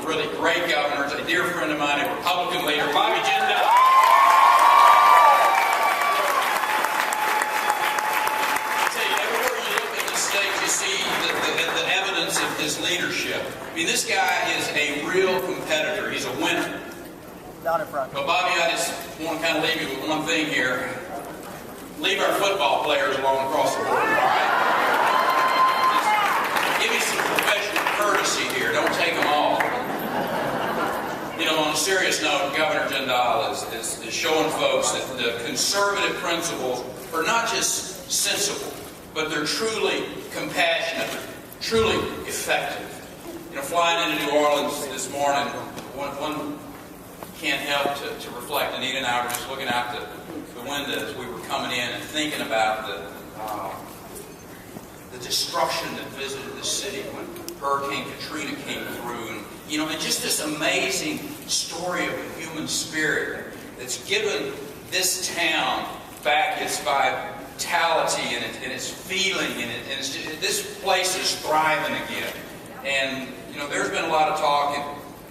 really great governors, a dear friend of mine, a Republican leader, Bobby Jindal. I tell you, everywhere you look in the state, you see the evidence of his leadership. I mean, this guy is a real competitor. He's a winner. Down in front. But Bobby, I just want to kind of leave you with one thing here. Leave our football players alone across the board, all right? Just give me some professional courtesy here. Don't take them all. You know, on a serious note, Governor Jindal is showing folks that the conservative principles are not just sensible, but they're truly compassionate, truly effective. You know, flying into New Orleans this morning, one can't help to reflect. Anita and I were just looking out the window as we were coming in and thinking about the destruction that visited the city when Hurricane Katrina came through. And, you know, and just this amazing story of a human spirit that's given this town back its vitality and its feeling. And this place is thriving again. And, you know, there's been a lot of talk in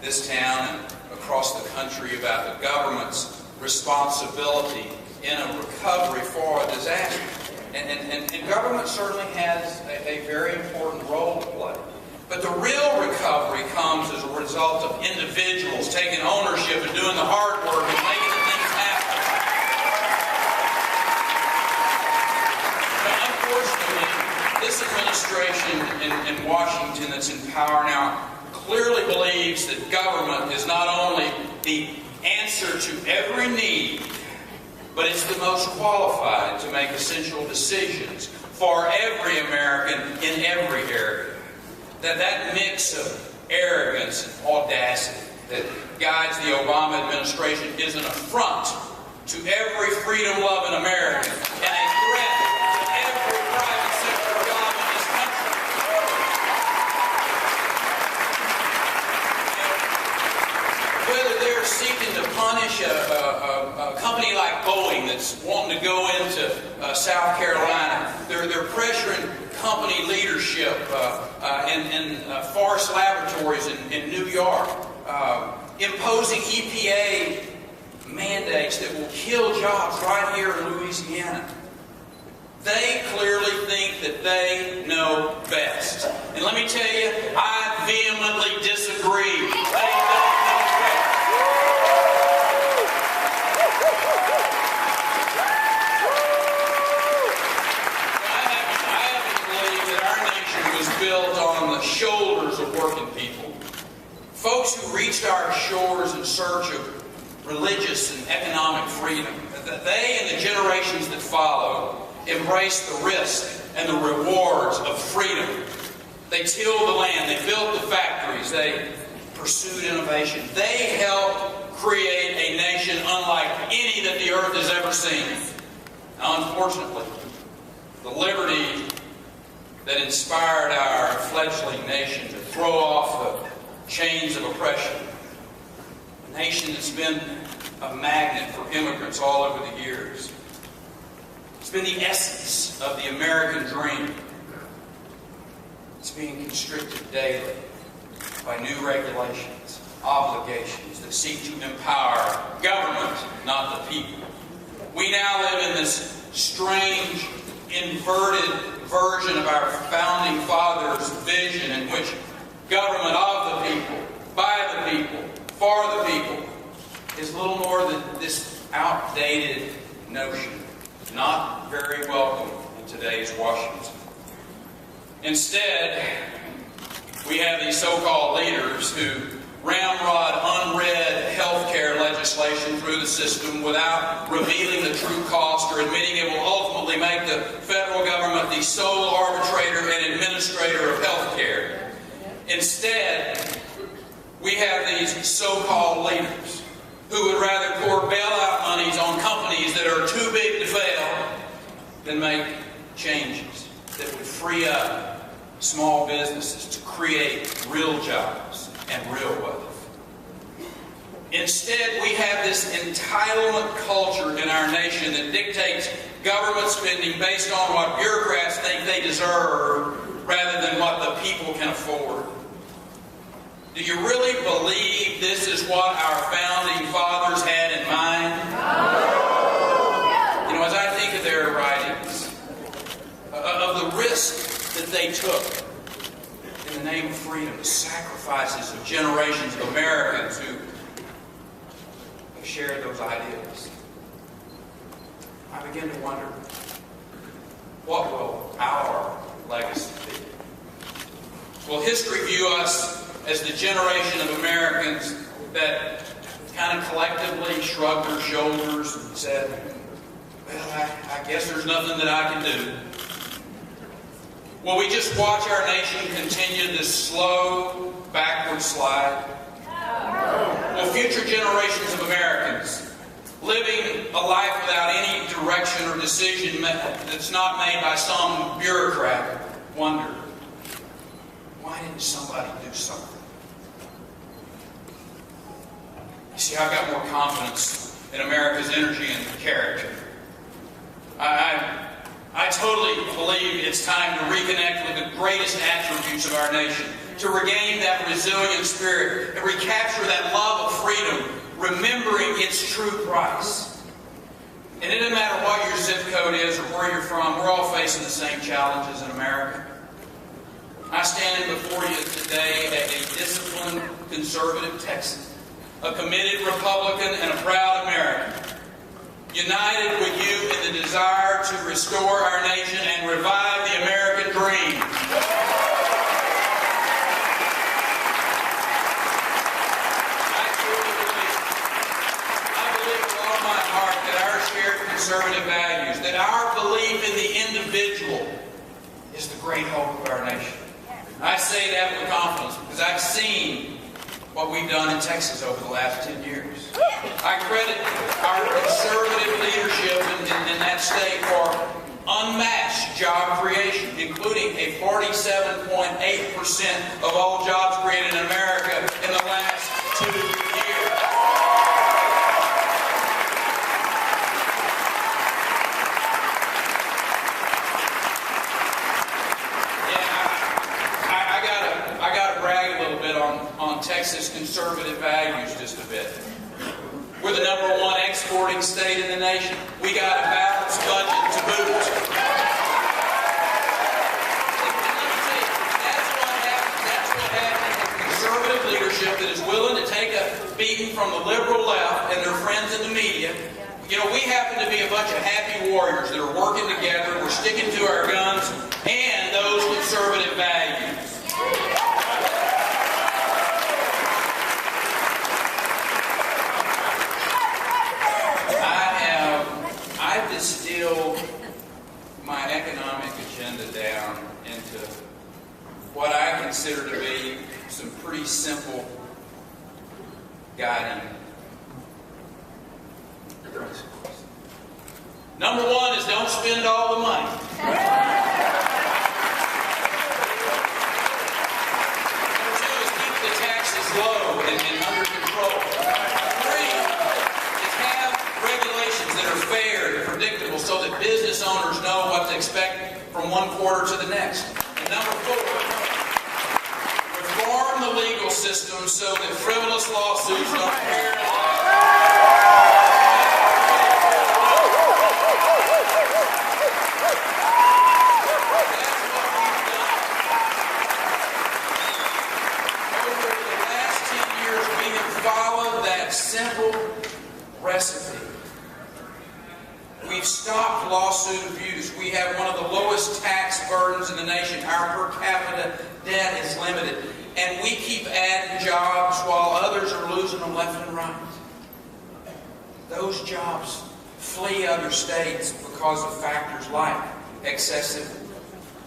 this town and across the country about the government's responsibility in a recovery for a disaster. And government certainly has a very important role to play. But the real recovery comes as a result of individuals taking ownership and doing the hard work and making the things happen. But unfortunately, this administration in Washington that's in power now clearly believes that government is not only the answer to every need, but it's the most qualified to make essential decisions for every American in every area. That mix of arrogance and audacity that guides the Obama administration is an affront to every freedom-loving American and a threat to every private sector job in this country. Whether they're seeking to punish a company like Boeing that's wanting to go into South Carolina, they're pressuring company leadership in Forest Laboratories in New York, imposing EPA mandates that will kill jobs right here in Louisiana. They clearly think that they know best. And let me tell you, I vehemently disagree. They don't know best. I happen to believe that our nation was built on the shoulders of working people. Folks who reached our shores in search of religious and economic freedom. They and the generations that followed embraced the risk and the rewards of freedom. They tilled the land, they built the factories, they pursued innovation. They helped create a nation unlike any that the earth has ever seen. Now, unfortunately, the liberty that inspired our fledgling nation to throw off the chains of oppression, a nation that's been a magnet for immigrants all over the years. It's been the essence of the American dream. It's being constricted daily by new regulations, obligations that seek to empower government, not the people. We now live in this strange, inverted version of our founding fathers' vision in which government of the people, by the people, for the people, is little more than this outdated notion, not very welcome in today's Washington. Instead, we have these so-called leaders who ramrod unread health care legislation through the system without revealing the true cost or admitting it will ultimately make the federal government the sole arbitrator and administrator of health care. Instead, we have these so-called leaders who would rather pour bailout monies on companies that are too big to fail than make changes that would free up small businesses to create real jobs and real wealth. Instead, we have this entitlement culture in our nation that dictates government spending based on what bureaucrats think they deserve rather than what the people can afford. Do you really believe this is what our founding fathers had in mind? You know, as I think of their writings, of the risk that they took in the name of freedom, the sacrifices of generations of Americans who have shared those ideas, I begin to wonder, what will our legacy be? Will history view us as the generation of Americans that kind of collectively shrugged their shoulders and said, well, I guess there's nothing that I can do? Will we just watch our nation continue this slow backward slide? Will future generations of Americans living a life without any direction or decision that's not made by some bureaucrat wonder, why didn't somebody do something? You see, I've got more confidence in America's energy and character. I totally believe it's time to reconnect with the greatest attributes of our nation, to regain that resilient spirit and recapture that love of freedom, remembering its true price. And it doesn't matter what your zip code is or where you're from, we're all facing the same challenges in America. I stand before you today as a disciplined, conservative Texan, a committed Republican, and a proud American, united with you in the desire to restore our nation and revive the American dream. I believe with all my heart that our shared conservative values, that our belief in the individual is the great hope of our nation. I say that with confidence because I've seen what we've done in Texas over the last 10 years. I credit our conservative leadership in that state for unmatched job creation, including a 47.8% of all jobs created in America in the last 2 years. I got to brag a little bit on Texas conservative values just a bit. We're the #1 exporting state in the nation. We got a balanced budget to boot. And let me tell you, that's what happens with conservative leadership that is willing to take a beating from the liberal left and their friends in the media. You know, we happen to be a bunch of happy warriors that are working together. We're sticking to our guns and those conservative values. I've distilled my economic agenda down into what I consider to be some pretty simple guiding principles. Number 1 is don't spend all the money. Number 2 is keep the taxes low and under control. 3 is have regulations that are fair and predictable so that business owners know what to expect from one quarter to the next. And number 4, reform the legal system so that frivolous lawsuits don't paralyze. Simple recipe. We've stopped lawsuit abuse. We have one of the lowest tax burdens in the nation. Our per capita debt is limited. And we keep adding jobs while others are losing them left and right. Those jobs flee other states because of factors like excessive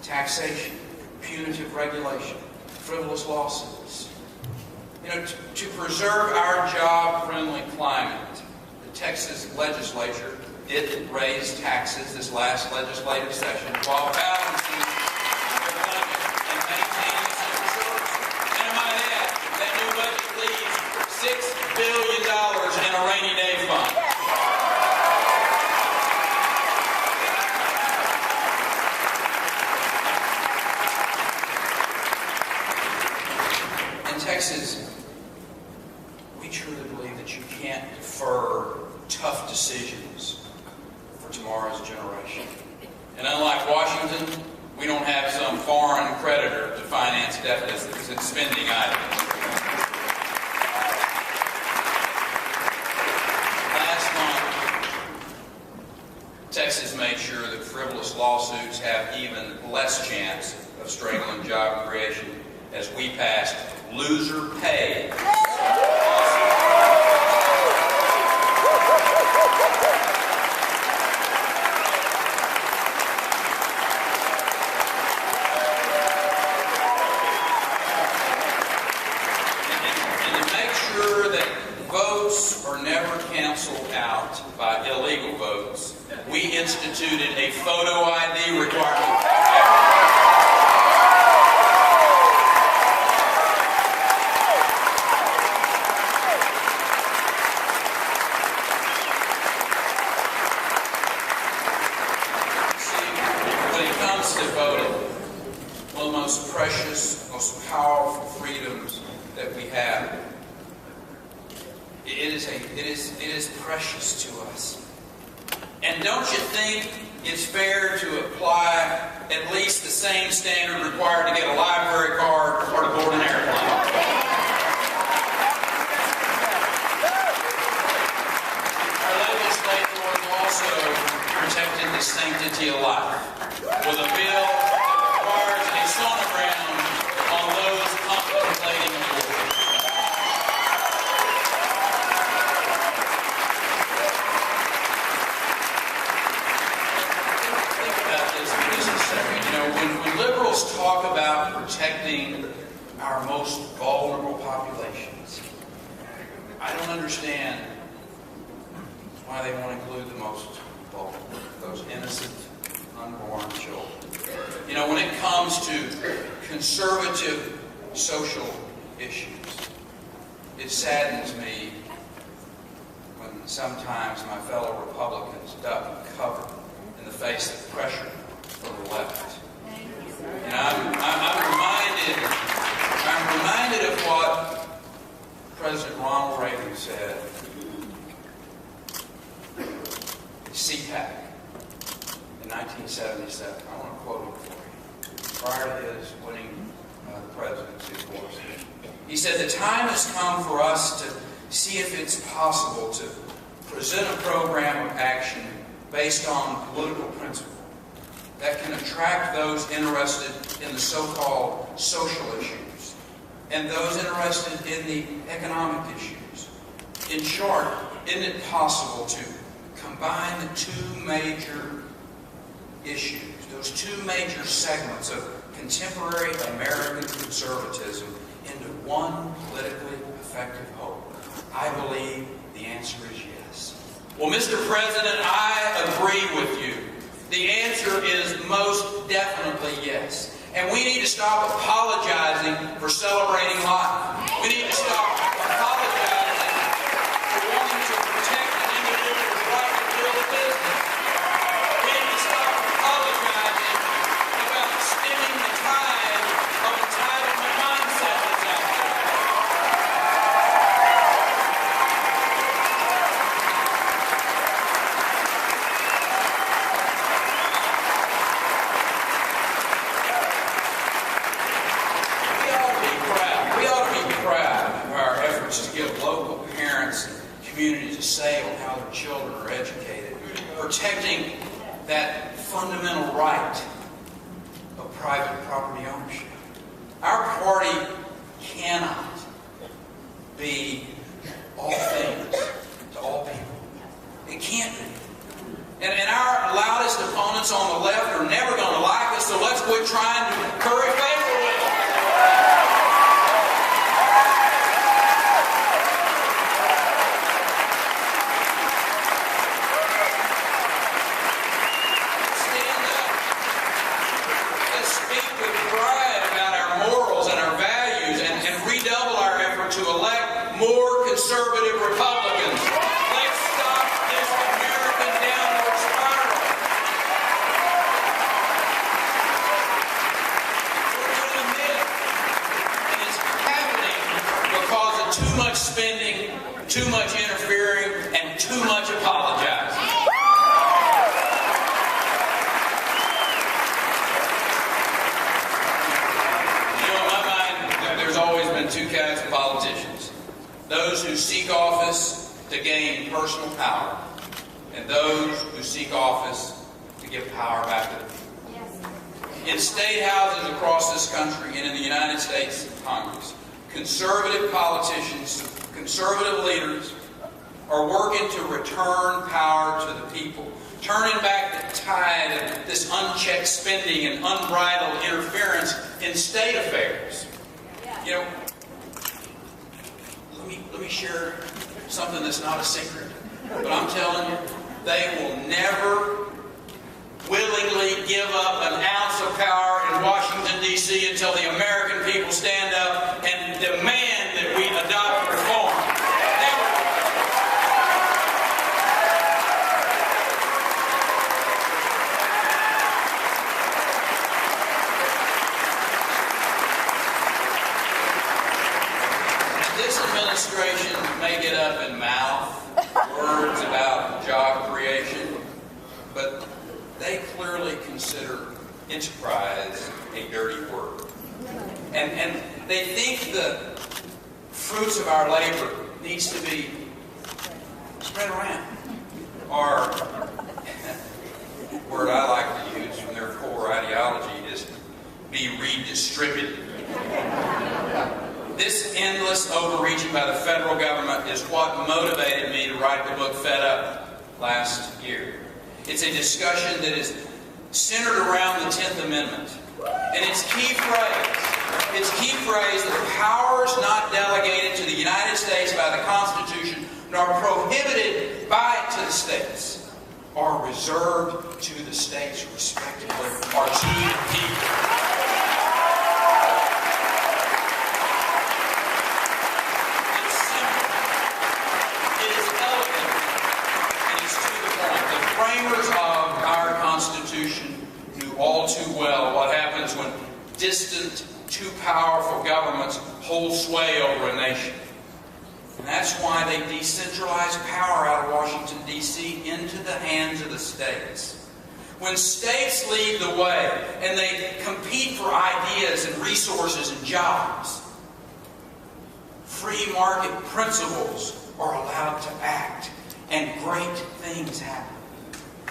taxation, punitive regulation, frivolous lawsuits. You know, to preserve our job-friendly climate, the Texas legislature didn't raise taxes this last legislative session while balancing their budget and maintaining civil service. And I might add, that new budget leaves $6 billion in a rainy day fund. In Texas, we truly believe that you can't defer tough decisions for tomorrow's generation. And unlike Washington, we don't have some foreign creditor to finance deficits and spending items. Last month, Texas made sure that frivolous lawsuits have even less chance of strangling job creation as we passed loser pay. Votes are never canceled out by illegal votes. We instituted a photo ID requirement. See, when it comes to voting, one of the most precious, most powerful freedoms that we have, it is precious to us. And don't you think it's fair to apply at least the same standard required to get a library card or to board an airplane? Our legislators also protected the sanctity of life with a bill that requires a sonogram on those contemplating abortion. When liberals talk about protecting our most vulnerable populations, I don't understand why they want to include the most vulnerable, those innocent, unborn children. You know, when it comes to conservative social issues, it saddens me when sometimes my fellow Republicans duck and cover in the face of pressure from the left. And I'm reminded of what President Ronald Reagan said at CPAC in 1977. I want to quote him for you. Prior to his winning the presidency, of course. He said, "The time has come for us to see if it's possible to present a program of action based on political principles that can attract those interested in the so-called social issues and those interested in the economic issues. In short, isn't it possible to combine the two major issues, those two major segments of contemporary American conservatism into one politically effective whole?" I believe the answer is yes. Well, Mr. President, I agree with you. The answer is most definitely yes. And we need to stop apologizing for celebrating life. We need to stop apologizing for wanting to protect an individual's right to build a business. We need to stop apologizing about stemming the tide of entitlement mindset that's out there. To give local parents and communities a say on how their children are educated, protecting that fundamental right of private property ownership. Our party cannot be all things to all people. It can't be. And our loudest opponents on the left are never going to like us, so let's quit trying to curry favor with them. Conservative Republicans. Let's stop this American downward spiral. We're going to admit, and it's happening because of too much spending too much interfering, and too much apologizing. You know, in my mind, there's always been two kinds of politicians. Those who seek office to gain personal power, and those who seek office to give power back to the people. In state houses across this country and in the United States Congress, conservative politicians, conservative leaders are working to return power to the people, turning back the tide of this unchecked spending and unbridled interference in state affairs. You know, let me share something that's not a secret, but I'm telling you, they will never willingly give up an ounce of power in Washington, D.C. until the American people stand up and demand that we adopt reform. This administration may get up and mouth words about job creation, but they clearly consider enterprise a dirty word. And they think the fruits of our labor needs to be spread around. Or, word I like to use from their core ideology is be redistributed. This endless overreaching by the federal government is what motivated me to write the book Fed Up last year. It's a discussion that is centered around the 10th Amendment. And its key phrase, that the powers not delegated to the United States by the Constitution nor prohibited by it to the states are reserved to the states respectively, or to the people. Framers of our Constitution knew all too well what happens when distant, too powerful governments hold sway over a nation. And that's why they decentralized power out of Washington, D.C. into the hands of the states. When states lead the way and they compete for ideas and resources and jobs, free market principles are allowed to act and great things happen.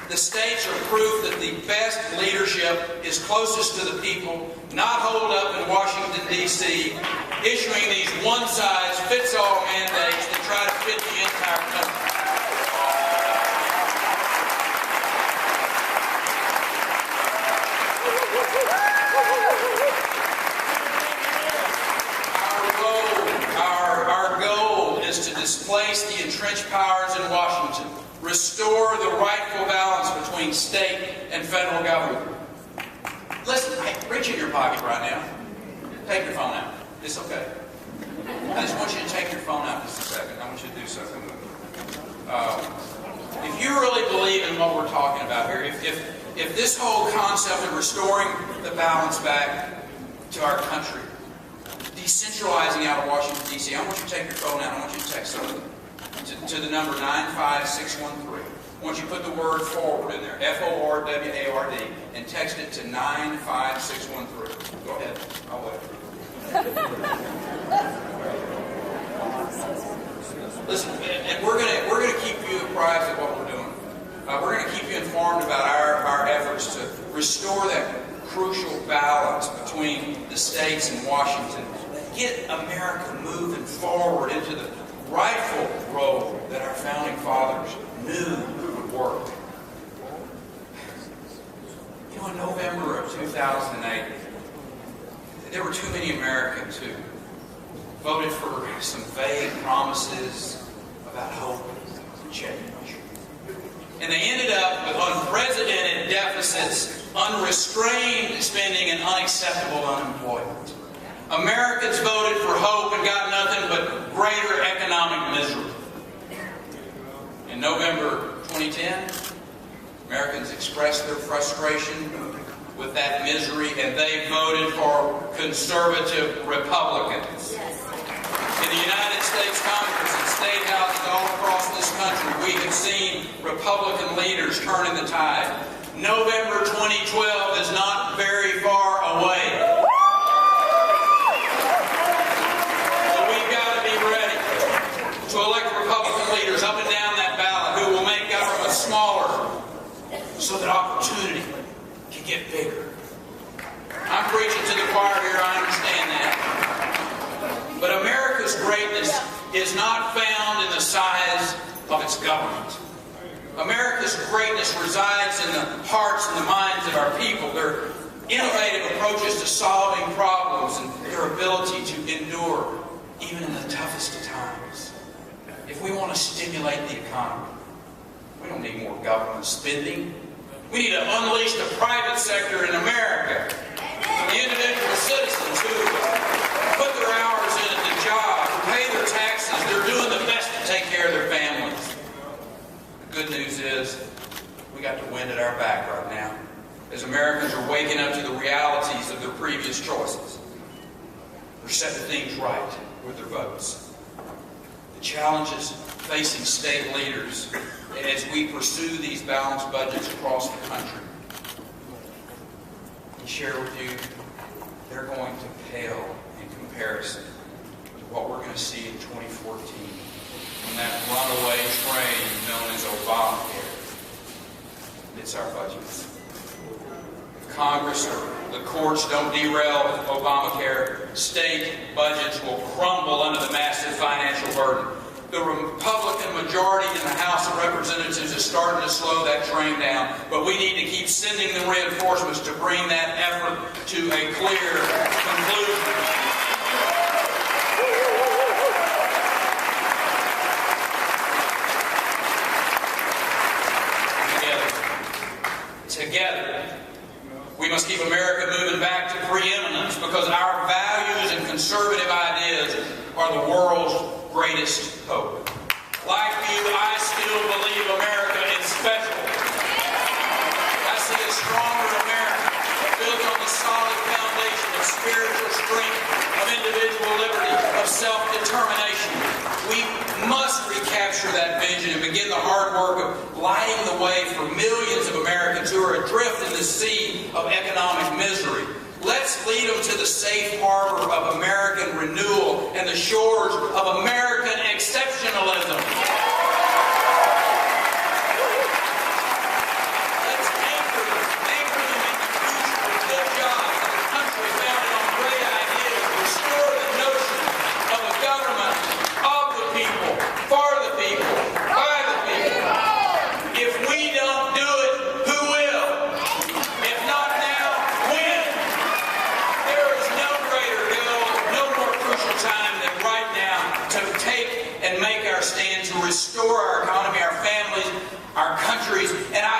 The states are proof that the best leadership is closest to the people, not holed up in Washington, D.C., issuing these one-size-fits-all mandates that try to fit the entire country. Our goal is to displace the entrenched powers in Washington, restore the rightful balance between state and federal government. Listen, hey, reach in your pocket right now. Take your phone out. It's okay. I just want you to take your phone out just a second. I want you to do something with it. If you really believe in what we're talking about here, if this whole concept of restoring the balance back to our country, decentralizing out of Washington, D.C., I want you to take your phone out. I want you to text something to the number 95613. I want you to put the word forward in there, F-O-R-W-A-R-D, and text it to 95613. Go ahead. I'll wait. Listen, and we're gonna keep you apprised of what we're doing. We're going to keep you informed about our efforts to restore that crucial balance between the states and Washington. Get America moving forward into the rightful role that our founding fathers knew would work. You know, in November of 2008, there were too many Americans who voted for some vague promises about hope and change. And they ended up with unprecedented deficits, unrestrained spending, and unacceptable unemployment. Americans voted for hope and got nothing but greater economic misery. In November 2010, Americans expressed their frustration with that misery, and they voted for conservative Republicans. In the United States Congress and State House Republican leaders turning the tide. November 2012 is not very far away. So we've got to be ready to elect Republican leaders up and down that ballot who will make government smaller so that opportunity can get bigger. I'm preaching to the choir here, I understand that. But America's greatness is not found in the size of its government. America's greatness resides in the hearts and the minds of our people, their innovative approaches to solving problems and their ability to endure even in the toughest of times. If we want to stimulate the economy, we don't need more government spending. We need to unleash the private sector in America. The individual citizens who put their hours in at the job, who pay their taxes, they're doing the best to take care of their families. The good news is we got the wind at our back right now as Americans are waking up to the realities of their previous choices. They're setting things right with their votes. The challenges facing state leaders as we pursue these balanced budgets across the country, and share with you, they're going to pale in comparison to what we're going to see in 2014 when that runaway train known as Obamacare hits our budgets. If Congress or the courts don't derail Obamacare, state budgets will crumble under the massive financial burden. The Republican majority in the House of Representatives is starting to slow that train down, but we need to keep sending the reinforcements to bring that effort to a clear conclusion. Together, we must keep America moving back to preeminence because our values and conservative ideas are the world's greatest hope. Like you, I still believe America is special. I see a stronger America built on the solid foundation of spiritual strength, of individual liberty, of self-determination. We must recapture that vision and begin the hard work of lighting the way for millions of Americans who are adrift in the sea of economic misery. Let's lead them to the safe harbor of American renewal and the shores of American exceptionalism. Let's anchor them in the future with good jobs and a country founded on great ideas. Restore the notion of a government of the people, for the people, by the people. If we don't do it, who will? If not now, when? There is no greater goal, no more crucial time than right now to take and make our stand to restore our economy, our families, our countries, and I